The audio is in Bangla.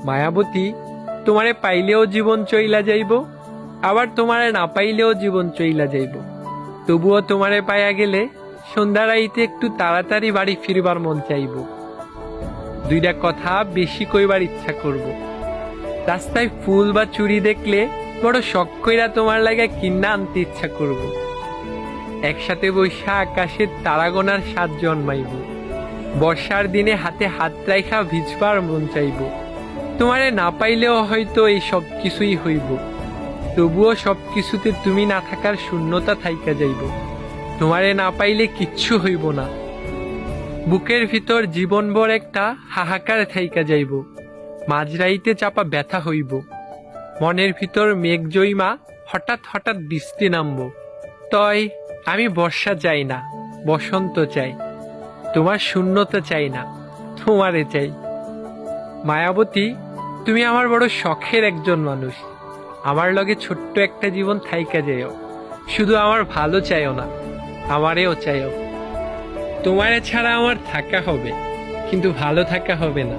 মায়াবতী, তোমারে পাইলেও জীবন চইলা যাইব, আবার তোমারে না পাইলেও জীবন চইলা যাইব। তবুও তোমারে পাইয়া গেলে সন্ধ্যা রাইতে একটু তাড়াতাড়ি বাড়ি ফিরবার মন চাইব। দুইটা কথা বেশি কইবার ইচ্ছা করব। রাস্তায় ফুল বা চুড়ি দেখলে বড় শখ কইরা তোমার লাগা কিন্না আনতে ইচ্ছা করব। একসাথে বৈশা আকাশের তারা গোনার স্বাদ জন্মাইব। বর্ষার দিনে হাতে হাত রাইখা ভিজবার মন চাইব। তোমারে না পাইলেও হয়তো এই সব কিছুই হইব, তবুও সব কিছুতে তুমি না থাকার শূন্যতা থাইকা যাইব। তোমারে না পাইলে কিচ্ছু হইব না, বুকের ভিতর জীবনভর একটা হাহাকার থাইকা যাইব। মাঝরাইতে চাপা ব্যথা হইব, মনের ভিতর মেঘ জইমা হঠাৎ হঠাৎ বৃষ্টি নামব। তয় আমি বর্ষা চাই না, বসন্ত চাই। তোমার শূন্যতা চাই না, তোমারে চাই। মায়াবতী, তুমি আমার বড় শখের একজন মানুষ। আমার লগে ছোট্ট একটা জীবন থাইকা যাইও। শুধু আমার ভালো চাইও না, আমারেও চাইও। তোমারে ছাড়া আমার থাকা হবে, কিন্তু ভালো থাকা হবে না।